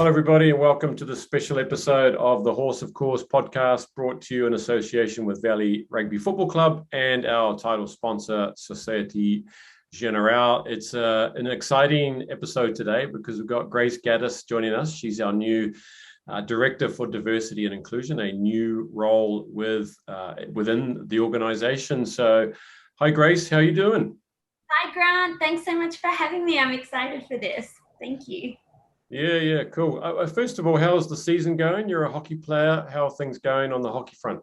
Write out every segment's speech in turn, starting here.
Hello, everybody, and welcome to this special episode of the Horse of Course podcast, brought to you in association with Valley Rugby Football Club and our title sponsor, Societe Generale. It's an exciting episode today because we've got Grace Ghattas joining us. She's our new Director for Diversity and Inclusion, a new role within the organization. So, hi, Grace, how are you doing? Hi, Grant. Thanks so much for having me. I'm excited for this. Thank you. Yeah, cool. First of all, how's the season going? You're a hockey player. How are things going on the hockey front?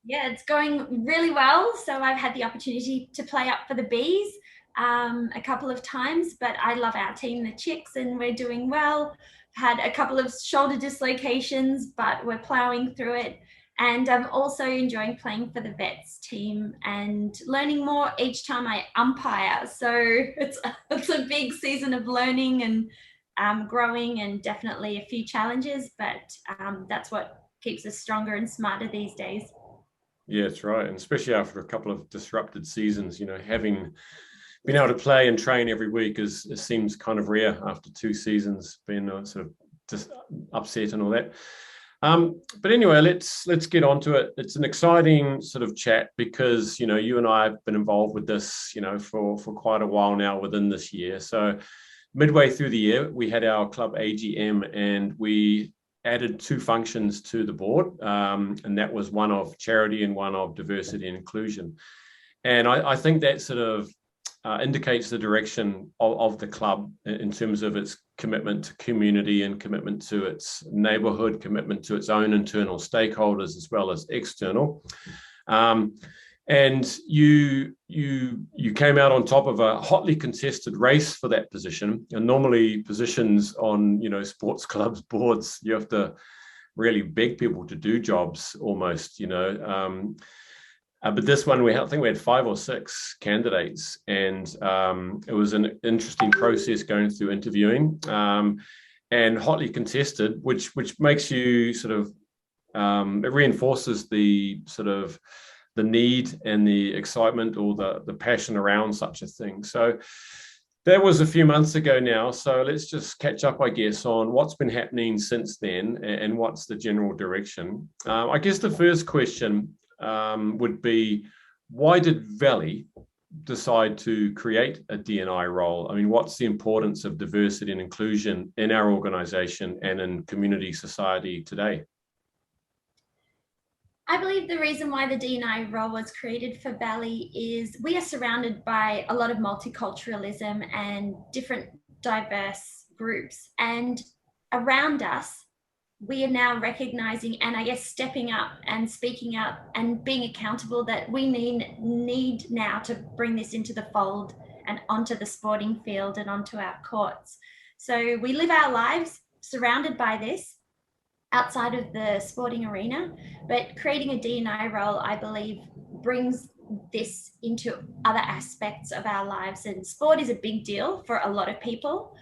Yeah, it's going really well. So I've had the opportunity to play up for the Bees a couple of times, but I love our team, the Chicks, and we're doing well. Had a couple of shoulder dislocations, but we're plowing through it. And I'm also enjoying playing for the Vets team and learning more each time I umpire. So it's a big season of learning and growing, and definitely a few challenges, but that's what keeps us stronger and smarter these days. Yeah, that's right. And especially after a couple of disrupted seasons, having been able to play and train every week seems kind of rare after two seasons being sort of just upset and all that. But anyway, let's get onto it. It's an exciting sort of chat because, you and I have been involved with this, for quite a while now within this year. So midway through the year, we had our club AGM and we added two functions to the board, and that was one of charity and one of diversity and inclusion. And I think that sort of indicates the direction of the club in terms of its commitment to community and commitment to its neighborhood, commitment to its own internal stakeholders as well as external. And you came out on top of a hotly contested race for that position. And normally positions on, sports clubs boards, you have to really beg people to do jobs almost, but this one, I think we had 5 or 6 candidates, and it was an interesting process going through interviewing and hotly contested, which makes you sort of, it reinforces the sort of the need and the excitement or the passion around such a thing. So that was a few months ago now. So let's just catch up, I guess, on what's been happening since then and what's the general direction. I guess the first question would be, why did Valley decide to create a D&I role? I mean, what's the importance of diversity and inclusion in our organization and in community society today? I believe the reason why the D&I role was created for Valley is we are surrounded by a lot of multiculturalism and different diverse groups. And around us, we are now recognizing and I guess stepping up and speaking out and being accountable that we need now to bring this into the fold and onto the sporting field and onto our courts. So we live our lives surrounded by this outside of the sporting arena, but creating a D&I role, I believe, brings this into other aspects of our lives. And sport is a big deal for a lot of people,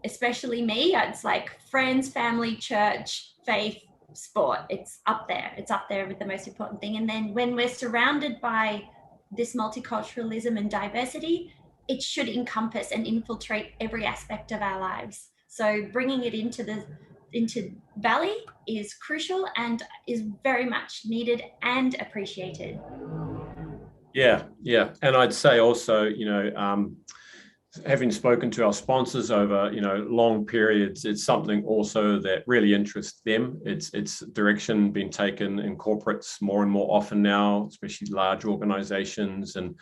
especially me. It's like friends, family, church, faith, sport. It's up there. It's up there with the most important thing. And then when we're surrounded by this multiculturalism and diversity, it should encompass and infiltrate every aspect of our lives. So bringing it into Valley is crucial and is very much needed and appreciated. Yeah. And I'd say also, having spoken to our sponsors over, long periods, it's something also that really interests them. It's direction being taken in corporates more and more often now, especially large organizations and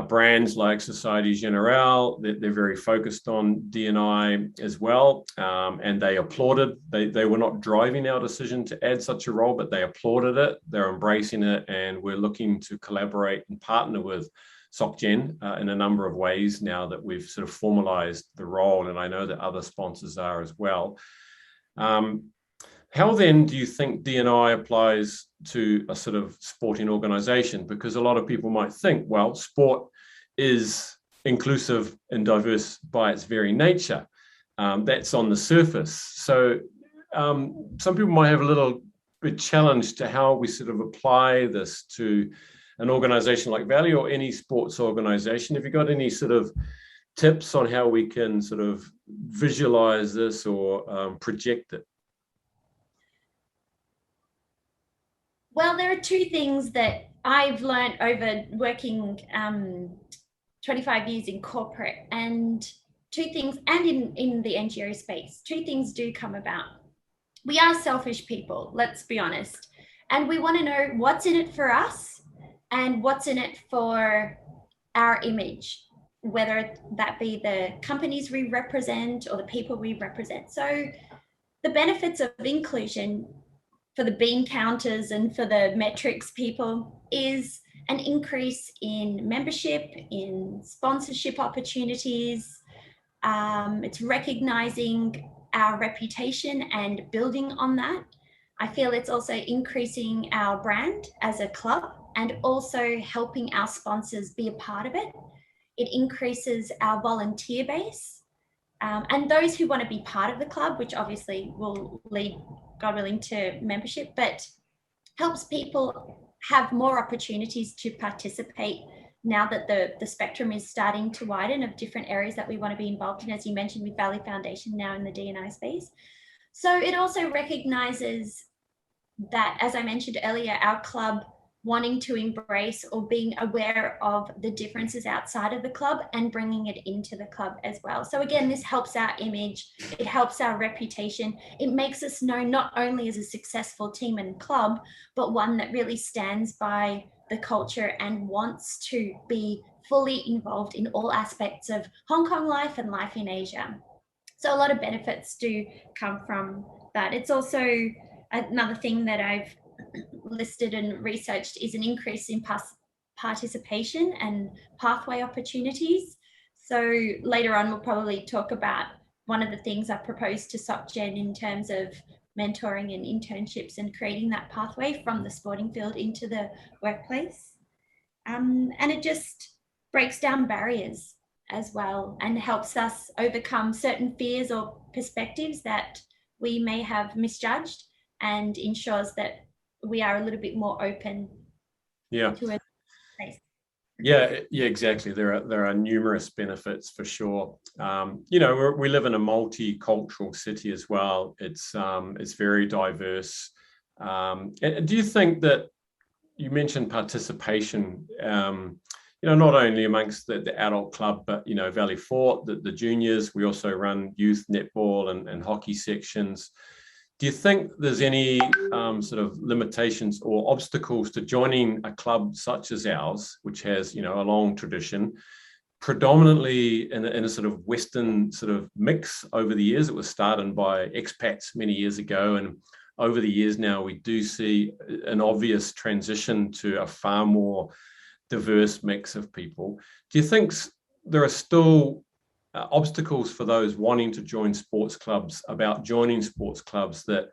brands like Societe Generale. They're very focused on D&I as well, and they applauded. They were not driving our decision to add such a role, but they applauded it. They're embracing it, and we're looking to collaborate and partner with SocGen in a number of ways now that we've sort of formalized the role, and I know that other sponsors are as well. How then do you think D&I applies to a sort of sporting organization? Because a lot of people might think, well, sport is inclusive and diverse by its very nature. That's on the surface. So some people might have a little bit challenge to how we sort of apply this to an organization like Valley or any sports organization. Have you got any sort of tips on how we can sort of visualize this or project it? Well, there are two things that I've learned over working 25 years in corporate, and two things, and in the NGO space, two things do come about. We are selfish people, let's be honest. And we want to know what's in it for us and what's in it for our image, whether that be the companies we represent or the people we represent. So the benefits of inclusion for the bean counters and for the metrics people is an increase in membership, in sponsorship opportunities. It's recognizing our reputation and building on that. I feel it's also increasing our brand as a club and also helping our sponsors be a part of it. It increases our volunteer base and those who want to be part of the club, which obviously will lead, God willing, to membership, but helps people have more opportunities to participate now that the spectrum is starting to widen of different areas that we want to be involved in, as you mentioned with Valley Foundation now in the D&I space. So it also recognises that, as I mentioned earlier, our club wanting to embrace or being aware of the differences outside of the club and bringing it into the club as well. So again, this helps our image, it helps our reputation. It makes us known not only as a successful team and club, but one that really stands by the culture and wants to be fully involved in all aspects of Hong Kong life and life in Asia. So a lot of benefits do come from that. It's also another thing that I've listed and researched is an increase in participation and pathway opportunities. So later on, we'll probably talk about one of the things I proposed to SocGen in terms of mentoring and internships and creating that pathway from the sporting field into the workplace. And it just breaks down barriers as well and helps us overcome certain fears or perspectives that we may have misjudged and ensures that we are a little bit more open to a space. Yeah, exactly. There are numerous benefits for sure. You know, we live in a multicultural city as well. It's very diverse. And do you think that you mentioned participation? You know, not only amongst the adult club, but you know, Valley Fort, the juniors. We also run youth netball and hockey sections. Do you think there's any sort of limitations or obstacles to joining a club such as ours, which has, you know, a long tradition, predominantly in a sort of Western sort of mix over the years? It was started by expats many years ago, and over the years now we do see an obvious transition to a far more diverse mix of people. Do you think there are still obstacles for those wanting to join sports clubs about joining sports clubs that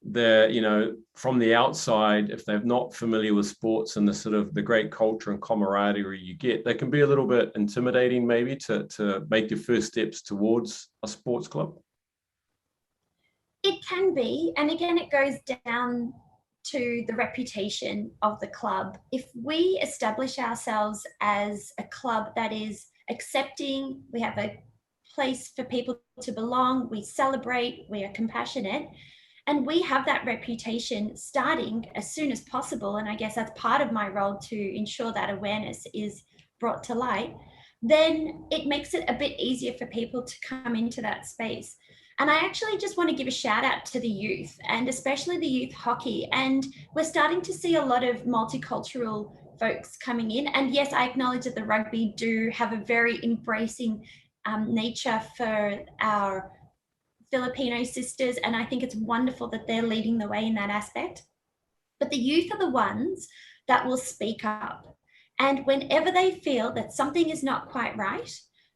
they're, you know, from the outside, if they're not familiar with sports and the sort of the great culture and camaraderie you get, they can be a little bit intimidating maybe to make your first steps towards a sports club? It can be, and again, it goes down to the reputation of the club. If we establish ourselves as a club that is accepting, we have a place for people to belong, we celebrate, we are compassionate, and we have that reputation starting as soon as possible, and I guess that's part of my role to ensure that awareness is brought to light, then it makes it a bit easier for people to come into that space. And I actually just want to give a shout out to the youth, and especially the youth hockey. And we're starting to see a lot of multicultural folks coming in. And yes, I acknowledge that the rugby do have a very embracing nature for our Filipino sisters. And I think it's wonderful that they're leading the way in that aspect. But the youth are the ones that will speak up. And whenever they feel that something is not quite right,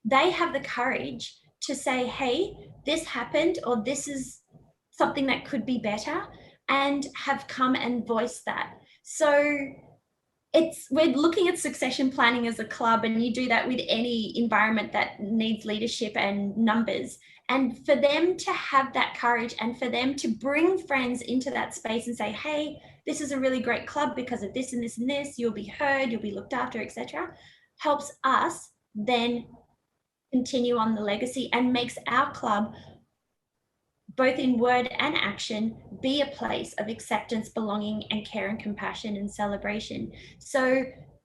they have the courage to say, hey, this happened, or this is something that could be better, and have come and voiced that. So we're looking at succession planning as a club, and you do that with any environment that needs leadership and numbers. And for them to have that courage and for them to bring friends into that space and say, hey, this is a really great club because of this and this and this, you'll be heard, you'll be looked after, etc., helps us then continue on the legacy and makes our club, both in word and action, be a place of acceptance, belonging, and care and compassion and celebration. So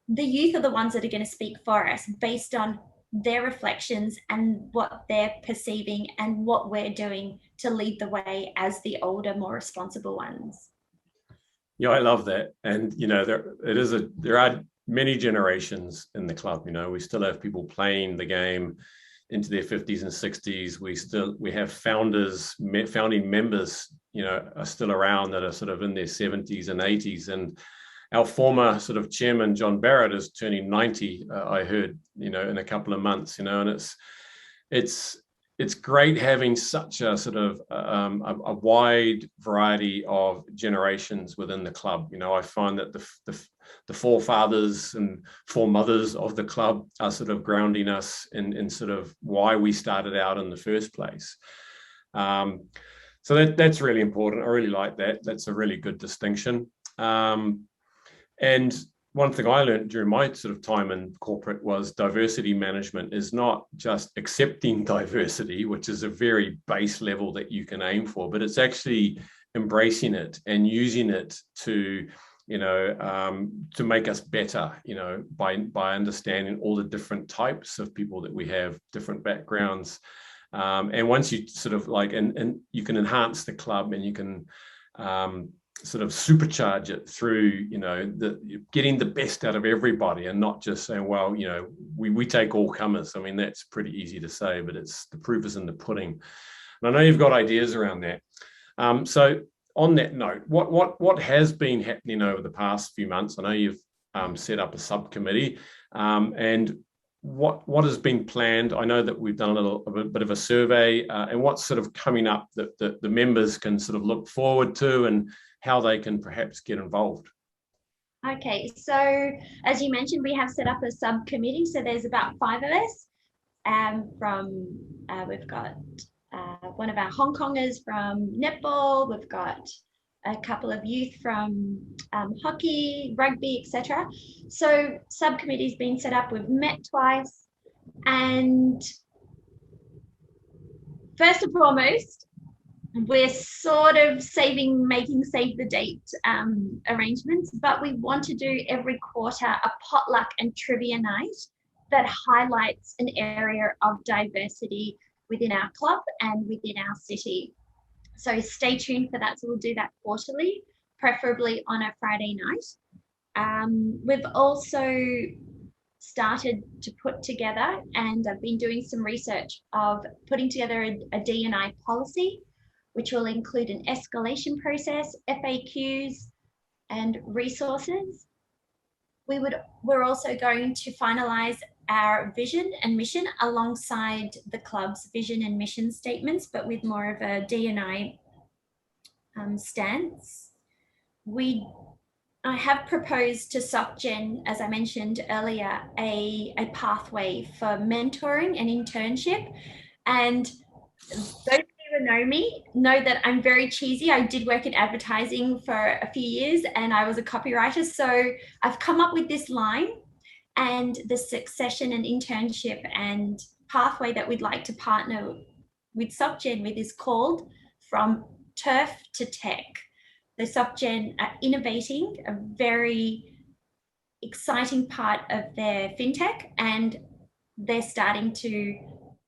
the youth are the ones that are going to speak for us based on their reflections and what they're perceiving and what we're doing to lead the way as the older, more responsible ones. Yeah, I love that. And, you know, there are many generations in the club. You know, we still have people playing the game into their 50s and 60s. We have founding members, you know, are still around that are sort of in their 70s and 80s. And our former sort of chairman, John Barrett, is turning 90, I heard, you know, in a couple of months, you know, and it's great having such a sort of a wide variety of generations within the club. You know, I find that the forefathers and foremothers of the club are sort of grounding us in sort of why we started out in the first place. So that's really important. I really like that. That's a really good distinction. And one thing I learned during my sort of time in corporate was diversity management is not just accepting diversity, which is a very base level that you can aim for, but it's actually embracing it and using it to, you know, to make us better, you know, by understanding all the different types of people that we have, different backgrounds. And once you sort of like, and you can enhance the club and you can sort of supercharge it through, you know, getting the best out of everybody and not just saying, well, you know, we take all comers. I mean, that's pretty easy to say, but it's the proof is in the pudding. And I know you've got ideas around that. So on that note, what has been happening over the past few months? I know you've set up a subcommittee, and what has been planned? I know that we've done a bit of a survey, and what's sort of coming up that the members can sort of look forward to and how they can perhaps get involved. Okay, so as you mentioned, we have set up a subcommittee. So there's about 5 of us. We've got one of our Hong Kongers from netball. We've got a couple of youth from hockey, rugby, etc. So subcommittee's been set up. We've met twice, and first and foremost, we're sort of making save the date arrangements, but we want to do every quarter a potluck and trivia night that highlights an area of diversity within our club and within our city. So stay tuned for that. So we'll do that quarterly, preferably on a Friday night. We've also started to put together, and I've been doing some research of putting together a D&I policy, which will include an escalation process, FAQs, and resources. We're also going to finalise our vision and mission alongside the club's vision and mission statements, but with more of a D&I stance. I have proposed to SocGen, as I mentioned earlier, a pathway for mentoring and internship. And those who know me know that I'm very cheesy. I did work in advertising for a few years and I was a copywriter. So I've come up with this line, and the succession and internship and pathway that we'd like to partner with SocGen with is called From Turf to Tech. The SocGen are innovating a very exciting part of their fintech, and they're starting to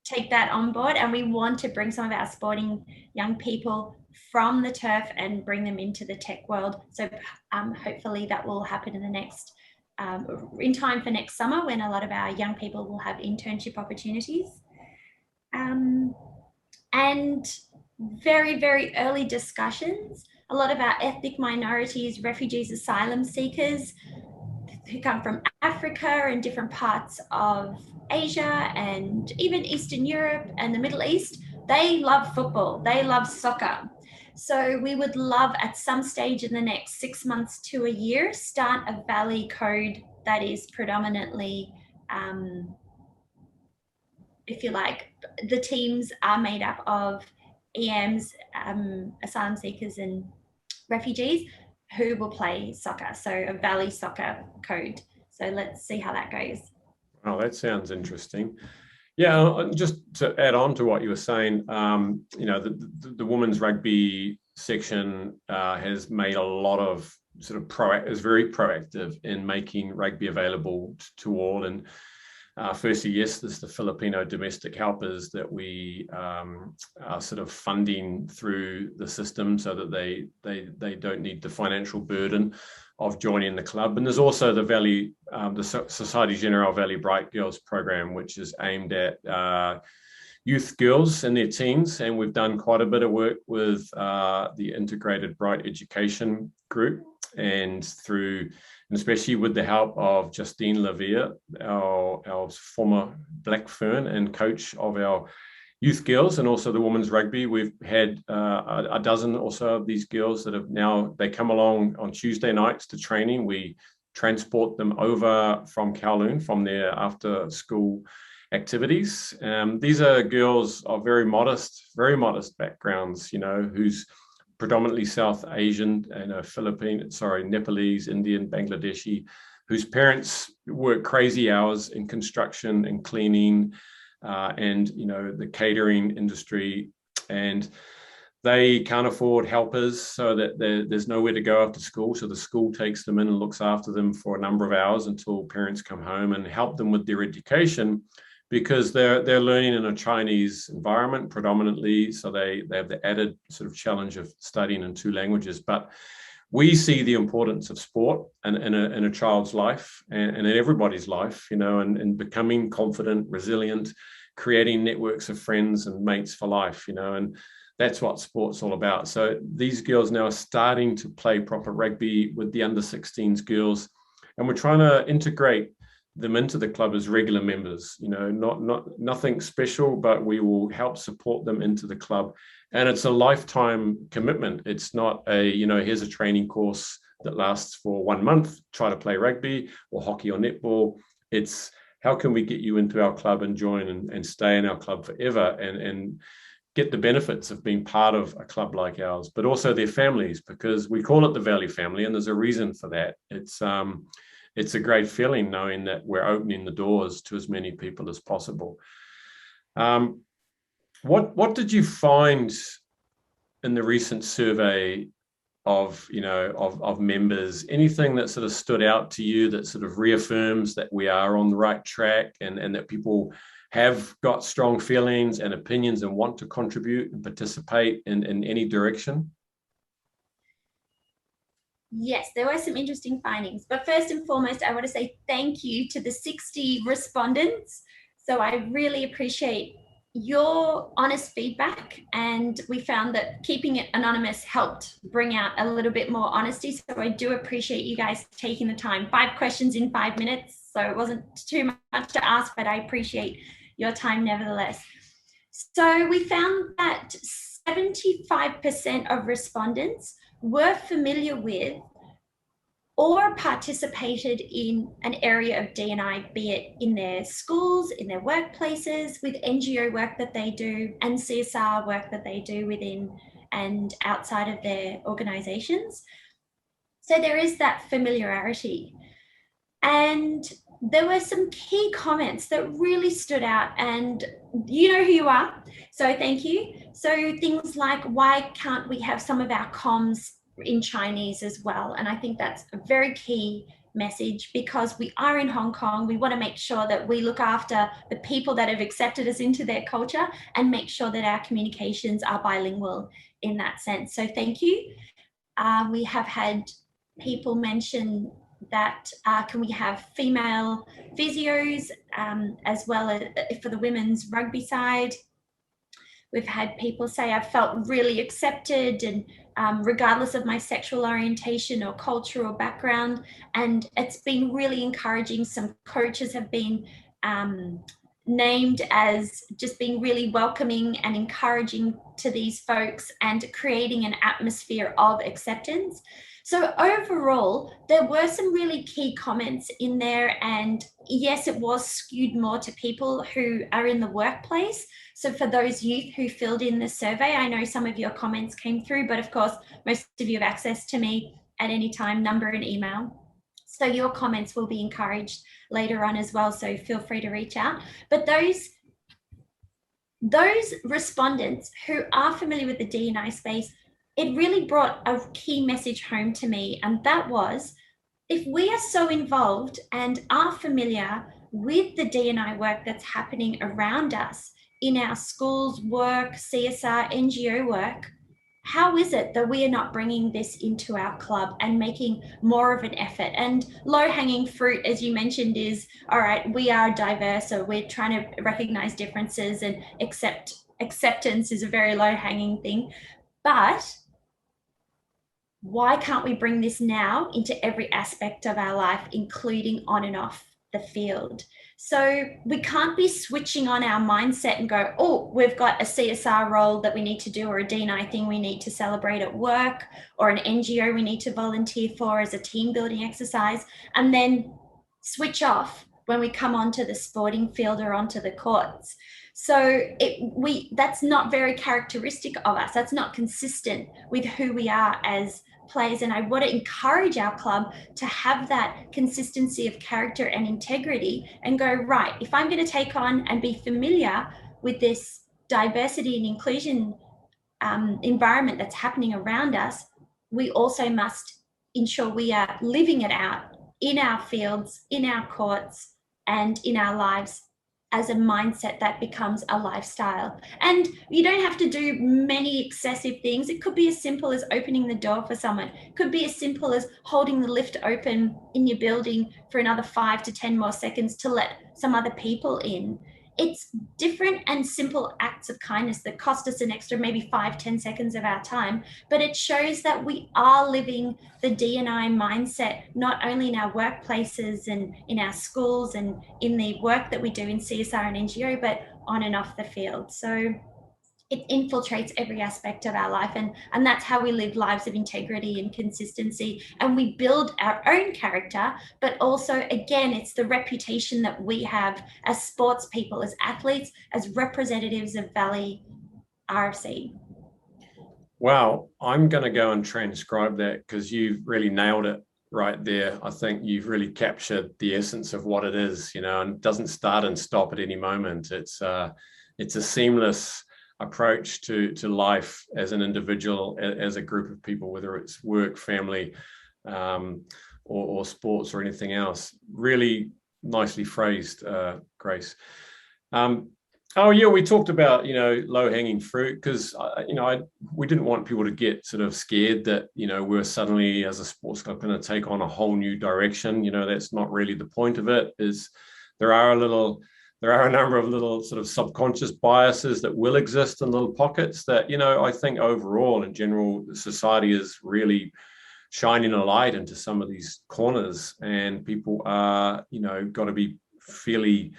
take that on board, and we want to bring some of our sporting young people from the turf and bring them into the tech world. So hopefully that will happen in the next in time for next summer, when a lot of our young people will have internship opportunities. And very, very early discussions. A lot of our ethnic minorities, refugees, asylum seekers who come from Africa and different parts of Asia and even Eastern Europe and the Middle East, they love football, they love soccer. So we would love at some stage in the next 6 months to a year, start a Valley code that is predominantly, if you like, the teams are made up of EMs, asylum seekers and refugees who will play soccer. So a Valley soccer code. So let's see how that goes. Oh, that sounds interesting. Yeah, just to add on to what you were saying, you know, the women's rugby section has made a lot of sort of is very proactive in making rugby available to all. And firstly, yes, there's the Filipino domestic helpers that we are sort of funding through the system so that they don't need the financial burden of joining the club. And there's also the Societe Generale Valley Bright Girls program, which is aimed at youth girls and their teens. And we've done quite a bit of work with the Integrated Bright Education Group, and especially with the help of Justine Lavia, our former Black Fern and coach of our youth girls, and also the women's rugby. We've had a dozen or so of these girls that they come along on Tuesday nights to training. We transport them over from Kowloon from their after school activities. These are girls of very modest backgrounds, you know, who's predominantly South Asian, Nepalese, Indian, Bangladeshi, whose parents work crazy hours in construction and cleaning, and you know, the catering industry, and they can't afford helpers, so that there's nowhere to go after school. So the school takes them in and looks after them for a number of hours until parents come home and help them with their education, because they're learning in a Chinese environment predominantly. So they have the added sort of challenge of studying in 2 languages. But we see the importance of sport in a child's life and in everybody's life, you know, and becoming confident, resilient, creating networks of friends and mates for life, you know, and that's what sport's all about. So these girls now are starting to play proper rugby with the under-16s girls, and we're trying to integrate them into the club as regular members, you know, nothing special, but we will help support them into the club. And it's a lifetime commitment. It's not here's a training course that lasts for 1 month, try to play rugby or hockey or netball. It's how can we get you into our club and join and stay in our club forever and get the benefits of being part of a club like ours, but also their families, because we call it the Valley family, and there's a reason for that. It's a great feeling knowing that we're opening the doors to as many people as possible. What did you find in the recent survey of members? Anything that sort of stood out to you that sort of reaffirms that we are on the right track and that people have got strong feelings and opinions and want to contribute and participate in any direction? Yes, there were some interesting findings. But first and foremost, I want to say thank you to the 60 respondents. So I really appreciate your honest feedback. And we found that keeping it anonymous helped bring out a little bit more honesty. So I do appreciate you guys taking the time. 5 questions in 5 minutes. So it wasn't too much to ask, but I appreciate your time nevertheless. So we found that 75% of respondents were familiar with or participated in an area of D&I, be it in their schools, in their workplaces, with NGO work that they do, and CSR work that they do within and outside of their organizations. So there is that familiarity. And there were some key comments that really stood out, and you know who you are, so thank you. So things like, why can't we have some of our comms in Chinese as well? And I think that's a very key message, because we are in Hong Kong. We want to make sure that we look after the people that have accepted us into their culture and make sure that our communications are bilingual in that sense. So thank you. We have had people mention that can we have female physios as well as for the women's rugby side. We've had people say, I've felt really accepted, and regardless of my sexual orientation or cultural background. And it's been really encouraging. Some coaches have been named as just being really welcoming and encouraging to these folks and creating an atmosphere of acceptance. So overall, there were some really key comments in there. And yes, it was skewed more to people who are in the workplace. So for those youth who filled in the survey, I know some of your comments came through, but of course, most of you have access to me at any time, number and email. So your comments will be encouraged later on as well. So feel free to reach out. But those those respondents who are familiar with the D&I space, it really brought a key message home to me. And that was, if we are so involved and are familiar with the D&I work that's happening around us in our schools, work, CSR, NGO work, how is it that we are not bringing this into our club and making more of an effort? And low-hanging fruit, as you mentioned, is, all right, we are diverse, so we're trying to recognize differences, and acceptance is a very low-hanging thing. But why can't we bring this now into every aspect of our life, including on and off the field? So we can't be switching on our mindset and go, oh, we've got a CSR role that we need to do, or a D&I thing we need to celebrate at work, or an NGO we need to volunteer for as a team building exercise, and then switch off when we come onto the sporting field or onto the courts. So that's not very characteristic of us. That's not consistent with who we are as players. And I want to encourage our club to have that consistency of character and integrity and go, right, if I'm going to take on and be familiar with this diversity and inclusion environment that's happening around us, we also must ensure we are living it out in our fields, in our courts, and in our lives as a mindset that becomes a lifestyle. And you don't have to do many excessive things. It could be as simple as opening the door for someone. It could be as simple as holding the lift open in your building for another 5 to 10 more seconds to let some other people in. It's different and simple acts of kindness that cost us an extra maybe 5-10 seconds of our time, but it shows that we are living the D&I mindset, not only in our workplaces and in our schools and in the work that we do in CSR and NGO, but on and off the field. So it infiltrates every aspect of our life, and that's how we live lives of integrity and consistency, and we build our own character, but also, again, it's the reputation that we have as sports people, as athletes, as representatives of Valley RFC. Wow, I'm going to go and transcribe that, because you've really nailed it right there. I think you've really captured the essence of what it is, and it doesn't start and stop at any moment. It's a seamless approach to life as an individual, as a group of people, whether it's work, family, or sports or anything else. Really nicely phrased, Grace. Oh yeah, we talked about low-hanging fruit, because we didn't want people to get sort of scared that we're suddenly, as a sports club, going to take on a whole new direction. That's not really the point of it. There are a number of little sort of subconscious biases that will exist in little pockets that, I think overall, in general, society is really shining a light into some of these corners, and people are, got to be fairly,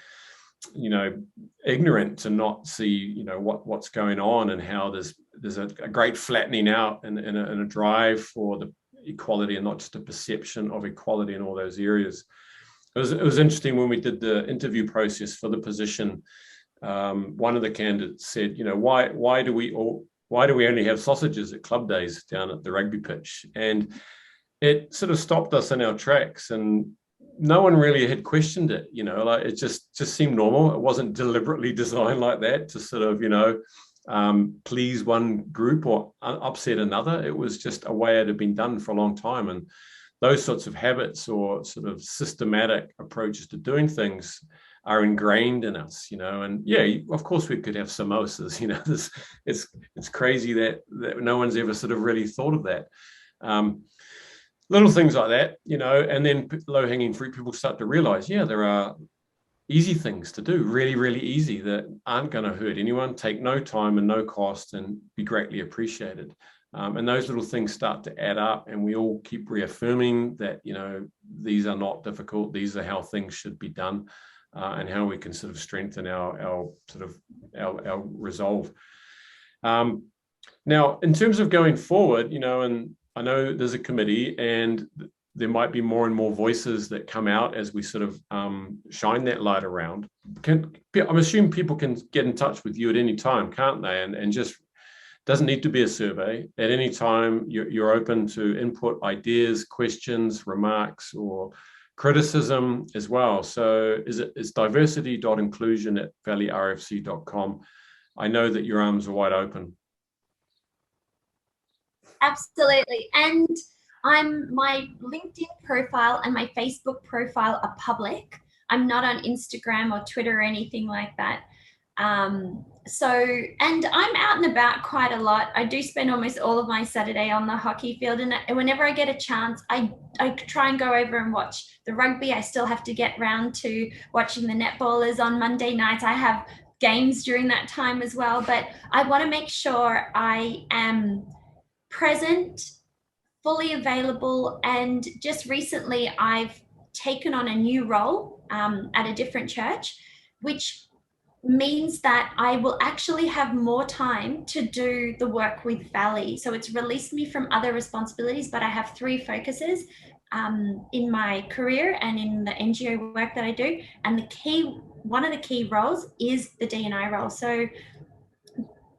ignorant to not see, what's going on, and how there's a great flattening out and a drive for the equality, and not just a perception of equality in all those areas. It was interesting when we did the interview process for the position. One of the candidates said, why do we only have sausages at club days down at the rugby pitch? And it sort of stopped us in our tracks, and no one really had questioned it. Like it just seemed normal. It wasn't deliberately designed like that to sort of please one group or upset another. It was just a way it had been done for a long time, and those sorts of habits or sort of systematic approaches to doing things are ingrained in us, and yeah, of course we could have samosas, it's crazy that no one's ever sort of really thought of that. Little things like that, and then low-hanging fruit, people start to realize, yeah, there are easy things to do, really, really easy, that aren't going to hurt anyone, take no time and no cost, and be greatly appreciated. And those little things start to add up, and we all keep reaffirming that, these are not difficult. These are how things should be done, and how we can sort of strengthen our resolve. Now, in terms of going forward, and I know there's a committee, and there might be more and more voices that come out as we sort of shine that light around. I'm assuming people can get in touch with you at any time, can't they? And just doesn't need to be a survey. At any time, you're open to input, ideas, questions, remarks, or criticism as well. So it's diversity.inclusion@valleyrfc.com. I know that your arms are wide open. Absolutely. And my LinkedIn profile and my Facebook profile are public. I'm not on Instagram or Twitter or anything like that. And I'm out and about quite a lot. I do spend almost all of my Saturday on the hockey field, and whenever I get a chance, I try and go over and watch the rugby. I still have to get round to watching the netballers on Monday nights. I have games during that time as well, but I want to make sure I am present, fully available. And just recently I've taken on a new role at a different church, which means that I will actually have more time to do the work with Valley. So it's released me from other responsibilities, but I have 3 focuses in my career and in the NGO work that I do. And one of the key roles is the D&I role. So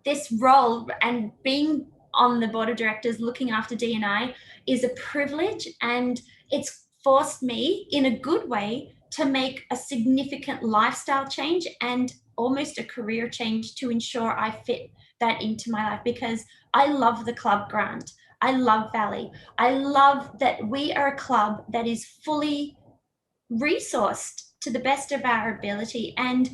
this role and being on the board of directors looking after D&I is a privilege, and it's forced me in a good way to make a significant lifestyle change and almost a career change to ensure I fit that into my life, because I love the club, Grant. I love Valley. I love that we are a club that is fully resourced to the best of our ability, and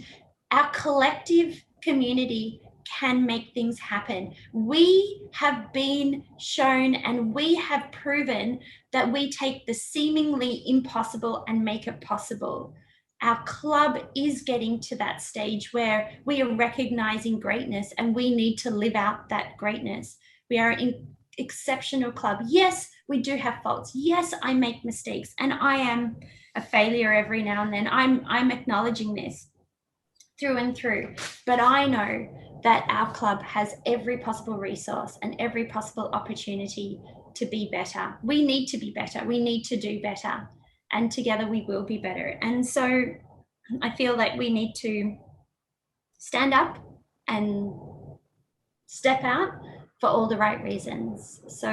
our collective community can make things happen. We have been shown and we have proven that we take the seemingly impossible and make it possible. Our club is getting to that stage where we are recognizing greatness, and we need to live out that greatness. We are an exceptional club. Yes, we do have faults. Yes, I make mistakes, and I am a failure every now and then. I'm acknowledging this through and through, but I know that our club has every possible resource and every possible opportunity to be better. We need to be better. We need to do better, and together we will be better. And so I feel like we need to stand up and step out for all the right reasons. So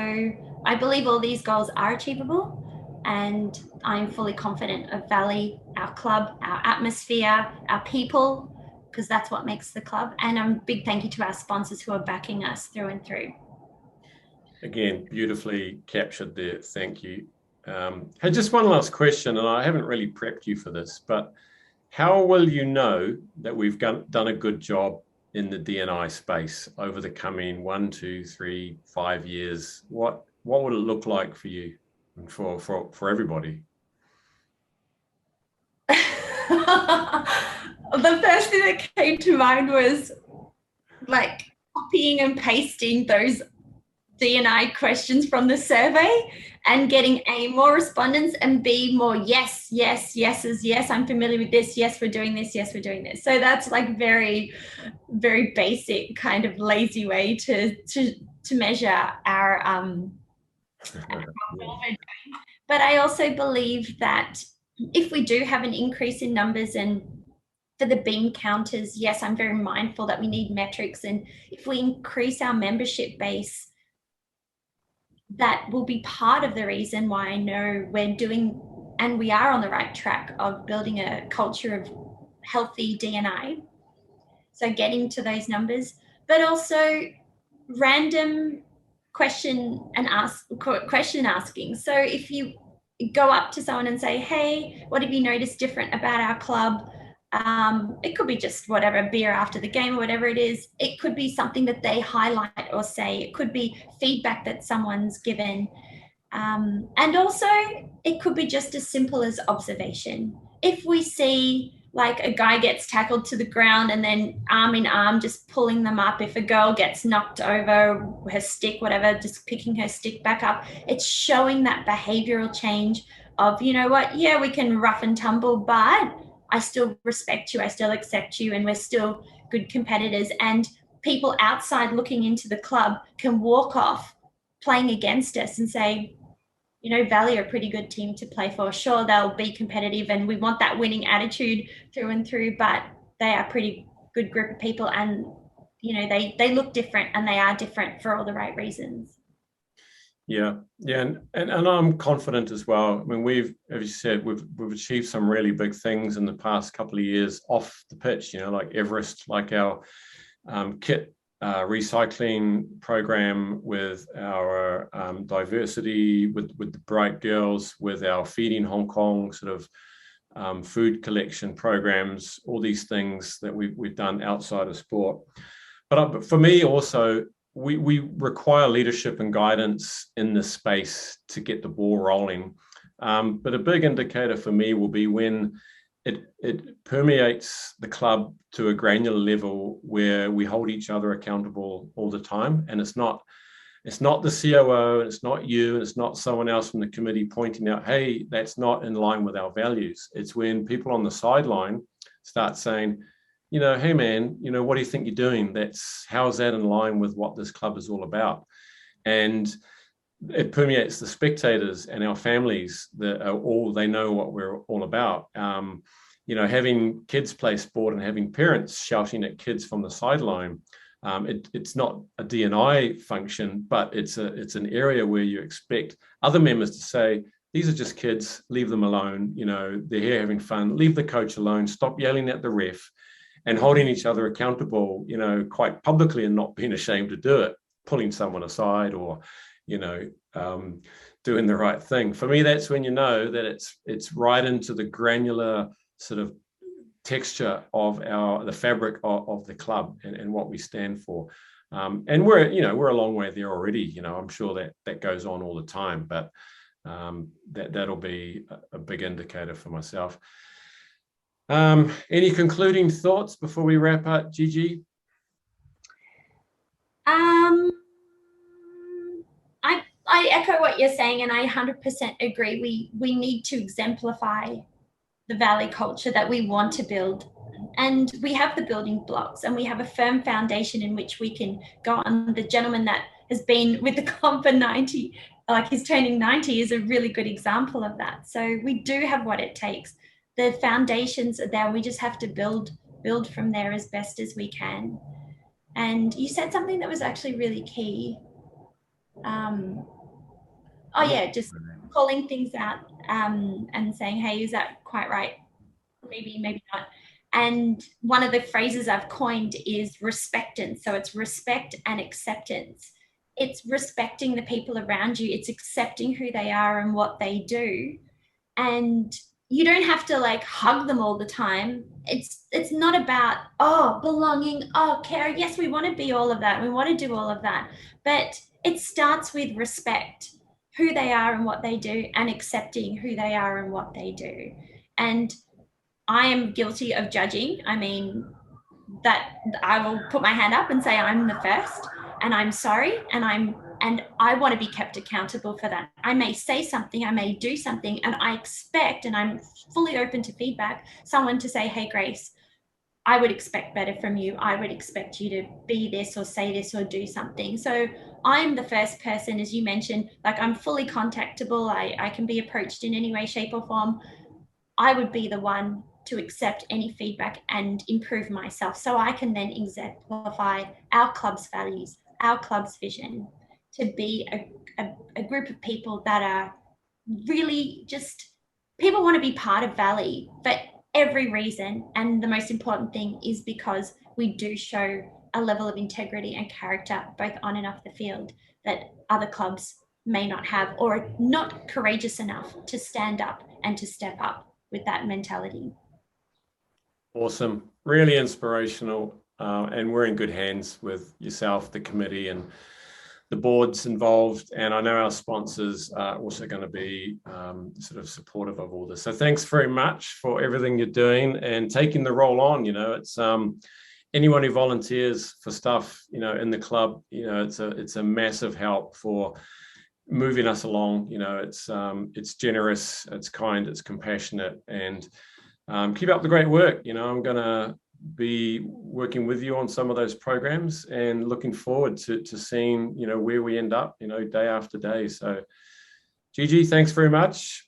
I believe all these goals are achievable, and I'm fully confident of Valley, our club, our atmosphere, our people, because that's what makes the club. And a big thank you to our sponsors who are backing us through and through. Again, beautifully captured there. Thank you. Hey, just one last question, and I haven't really prepped you for this, but how will you know that we've done a good job in the D&I space over the coming 1, 2, 3, 5 years? What would it look like for you and for everybody? The first thing that came to mind was like copying and pasting those D&I questions from the survey and getting A, more respondents, and B, more yes, I'm familiar with this, yes, we're doing this, yes, we're doing this. So that's like very, very basic kind of lazy way to measure our But I also believe that if we do have an increase in numbers, and for the bean counters, yes, I'm very mindful that we need metrics, and if we increase our membership base, that will be part of the reason why I know we're doing, and we are on the right track of building a culture of healthy D&I. So getting to those numbers, but also random question asking. So if you go up to someone and say, hey, what have you noticed different about our club? It could be just whatever, beer after the game or whatever it is. It could be something that they highlight or say. It could be feedback that someone's given. And also it could be just as simple as observation. If we see like a guy gets tackled to the ground and then arm in arm, just pulling them up. If a girl gets knocked over, her stick, whatever, just picking her stick back up. It's showing that behavioral change of, you know what, yeah, we can rough and tumble, but I still respect you, I still accept you, and we're still good competitors. And people outside looking into the club can walk off playing against us and say, you know, Valley are a pretty good team to play for. Sure, they'll be competitive and we want that winning attitude through and through, but they are a pretty good group of people, and, you know, they look different and they are different for all the right reasons. Yeah. And I'm confident as well. I mean, as you said, we've achieved some really big things in the past couple of years off the pitch, you know, like Everest, like our kit recycling program, with our diversity, with the Bright Girls, with our Feeding Hong Kong sort of food collection programs, all these things that we've done outside of sport. But for me also, we require leadership and guidance in this space to get the ball rolling. But a big indicator for me will be when it permeates the club to a granular level where we hold each other accountable all the time. And it's not the COO, and it's not you, and it's not someone else from the committee pointing out, hey, that's not in line with our values. It's when people on the sideline start saying, hey man, what do you think you're doing? How's that in line with what this club is all about? And it permeates the spectators and our families that they know what we're all about. Having kids play sport and having parents shouting at kids from the sideline, it's not a D&I function, but it's an area where you expect other members to say, these are just kids, leave them alone. They're here having fun, leave the coach alone, stop yelling at the ref, and holding each other accountable, quite publicly, and not being ashamed to do it, pulling someone aside or, doing the right thing. For me, that's when you know that it's right into the granular sort of texture of the fabric of the club and what we stand for. And we're a long way there already. I'm sure that goes on all the time, but that'll be a big indicator for myself. Any concluding thoughts before we wrap up, Gigi? I echo what you're saying, and I 100% agree. We need to exemplify the Valley culture that we want to build. And we have the building blocks, and we have a firm foundation in which we can go on. The gentleman that has been with the club for 90, like he's turning 90, is a really good example of that. So we do have what it takes. The foundations are there. We just have to build from there as best as we can. And you said something that was actually really key. Just calling things out and saying, hey, is that quite right? Maybe not. And one of the phrases I've coined is respectance. So it's respect and acceptance. It's respecting the people around you. It's accepting who they are and what they do. And you don't have to hug them all the time. It's not about, belonging, care. Yes, we want to be all of that. We want to do all of that. But it starts with respect, who they are and what they do, and accepting who they are and what they do. And I am guilty of judging. I mean, that I will put my hand up and say I'm the first, and I'm sorry, and I want to be kept accountable for that. I may say something, I may do something, and I expect, and I'm fully open to feedback, someone to say, hey, Grace, I would expect better from you. I would expect you to be this or say this or do something. So I'm the first person, as you mentioned, I'm fully contactable. I can be approached in any way, shape or form. I would be the one to accept any feedback and improve myself, so I can then exemplify our club's values, our club's vision, to be a group of people that are really just, people want to be part of Valley for every reason. And the most important thing is because we do show a level of integrity and character, both on and off the field, that other clubs may not have, or not courageous enough to stand up and to step up with that mentality. Awesome. Really inspirational. And we're in good hands with yourself, the committee, and the boards involved. And I know our sponsors are also going to be sort of supportive of all this. So thanks very much for everything you're doing and taking the role on. It's anyone who volunteers for stuff, in the club, it's a massive help for moving us along. It's generous, it's kind, it's compassionate, and keep up the great work. I'm going to be working with you on some of those programs and looking forward to seeing, where we end up, day after day. So Gigi, thanks very much.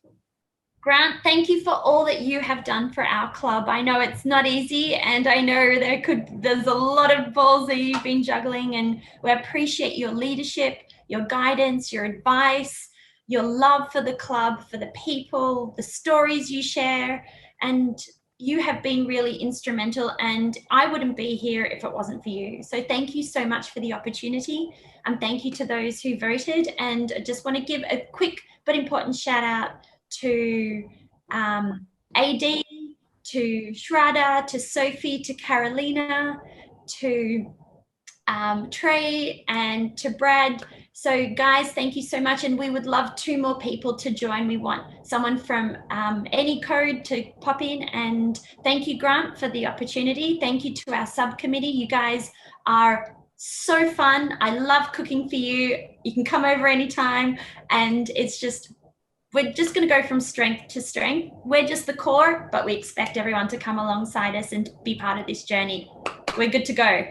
Grant, thank you for all that you have done for our club. I know it's not easy, and I know there's a lot of balls that you've been juggling, and we appreciate your leadership, your guidance, your advice, your love for the club, for the people, the stories you share. And you have been really instrumental, and I wouldn't be here if it wasn't for you. So thank you so much for the opportunity, and thank you to those who voted. And I just want to give a quick but important shout out to AD, to Shraddha, to Sophie, to Carolina, to Trey, and to Brad. So guys, thank you so much, and we would love 2 more people to join. We want someone from any code to pop in. And thank you, Grant, for the opportunity. Thank you to our subcommittee. You guys are so fun. I love cooking for you. You can come over anytime, and we're just going to go from strength to strength. We're just the core, but we expect everyone to come alongside us and be part of this journey. We're good to go.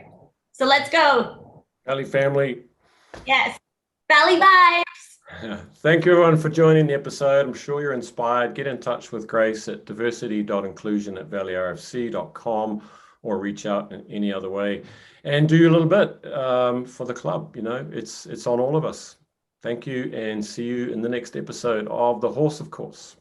So let's go. Valley family. Yes. Valley vibes. Thank you, everyone, for joining the episode. I'm sure you're inspired. Get in touch with Grace at diversity.inclusion@valleyrfc.com, or reach out in any other way, and do a little bit for the club. You know, it's on all of us. Thank you, and see you in the next episode of The Horse of Course.